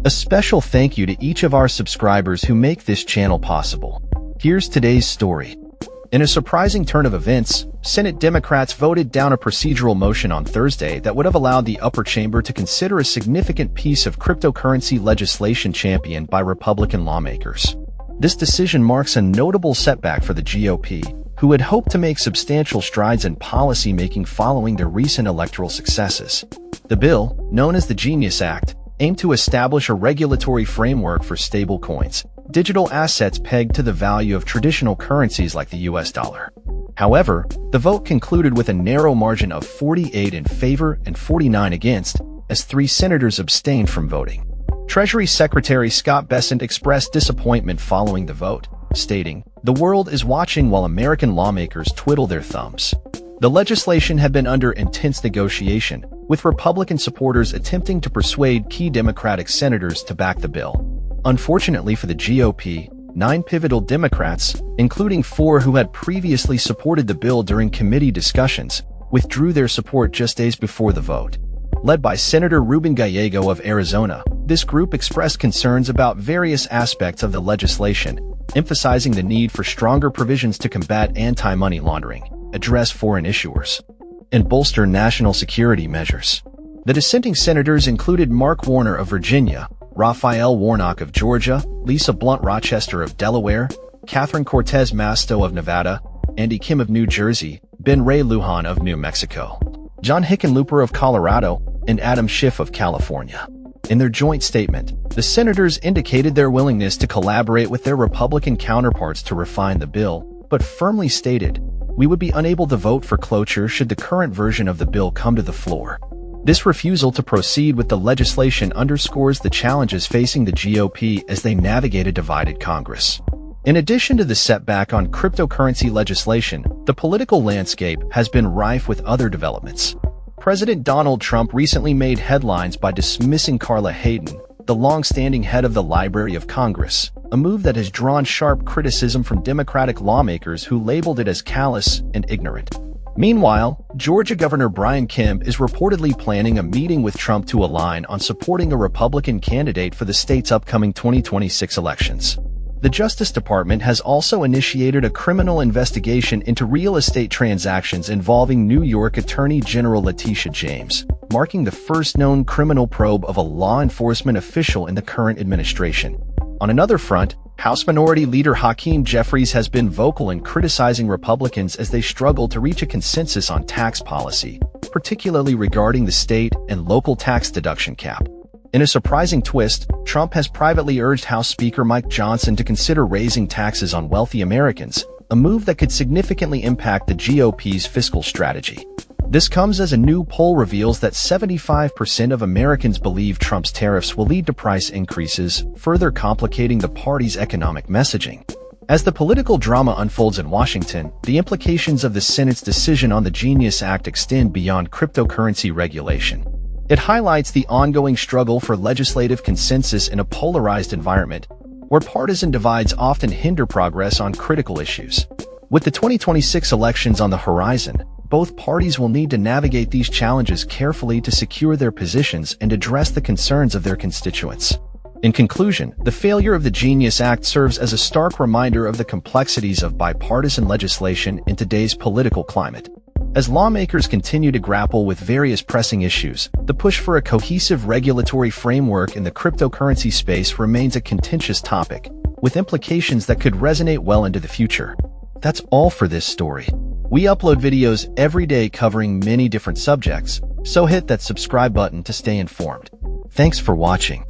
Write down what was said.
A special thank you to each of our subscribers who make this channel possible. Here's today's story. In a surprising turn of events, Senate Democrats voted down a procedural motion on Thursday that would have allowed the upper chamber to consider a significant piece of cryptocurrency legislation championed by Republican lawmakers. This decision marks a notable setback for the GOP, who had hoped to make substantial strides in policy-making following their recent electoral successes. The bill, known as the Genius Act, aimed to establish a regulatory framework for stablecoins, digital assets pegged to the value of traditional currencies like the US dollar. However, the vote concluded with a narrow margin of 48 in favor and 49 against, as 3 senators abstained from voting. Treasury Secretary Scott Bessent expressed disappointment following the vote, stating, "The world is watching while American lawmakers twiddle their thumbs." The legislation had been under intense negotiation, with Republican supporters attempting to persuade key Democratic senators to back the bill. Unfortunately for the GOP, 9 pivotal Democrats, including 4 who had previously supported the bill during committee discussions, withdrew their support just days before the vote. Led by Senator Ruben Gallego of Arizona, this group expressed concerns about various aspects of the legislation, emphasizing the need for stronger provisions to combat anti-money laundering, address foreign issuers, and bolster national security measures. The dissenting senators included Mark Warner of Virginia, Raphael Warnock of Georgia, Lisa Blunt Rochester of Delaware, Catherine Cortez Masto of Nevada, Andy Kim of New Jersey, Ben Ray Lujan of New Mexico, John Hickenlooper of Colorado, and Adam Schiff of California. In their joint statement, the senators indicated their willingness to collaborate with their Republican counterparts to refine the bill, but firmly stated, "We would be unable to vote for cloture should the current version of the bill come to the floor." This refusal to proceed with the legislation underscores the challenges facing the GOP as they navigate a divided Congress. In addition to the setback on cryptocurrency legislation, the political landscape has been rife with other developments. President Donald Trump recently made headlines by dismissing Carla Hayden, the long-standing head of the Library of Congress, a move that has drawn sharp criticism from Democratic lawmakers who labeled it as callous and ignorant. Meanwhile, Georgia Governor Brian Kemp is reportedly planning a meeting with Trump to align on supporting a Republican candidate for the state's upcoming 2026 elections. The Justice Department has also initiated a criminal investigation into real estate transactions involving New York Attorney General Letitia James, marking the first known criminal probe of a law enforcement official in the current administration. On another front, House Minority Leader Hakeem Jeffries has been vocal in criticizing Republicans as they struggle to reach a consensus on tax policy, particularly regarding the state and local tax deduction cap. In a surprising twist, Trump has privately urged House Speaker Mike Johnson to consider raising taxes on wealthy Americans, a move that could significantly impact the GOP's fiscal strategy. This comes as a new poll reveals that 75% of Americans believe Trump's tariffs will lead to price increases, further complicating the party's economic messaging. As the political drama unfolds in Washington, the implications of the Senate's decision on the Genius Act extend beyond cryptocurrency regulation. It highlights the ongoing struggle for legislative consensus in a polarized environment, where partisan divides often hinder progress on critical issues. With the 2026 elections on the horizon, both parties will need to navigate these challenges carefully to secure their positions and address the concerns of their constituents. In conclusion, the failure of the Genius Act serves as a stark reminder of the complexities of bipartisan legislation in today's political climate. As lawmakers continue to grapple with various pressing issues, the push for a cohesive regulatory framework in the cryptocurrency space remains a contentious topic, with implications that could resonate well into the future. That's all for this story. We upload videos every day covering many different subjects, so hit that subscribe button to stay informed. Thanks for watching.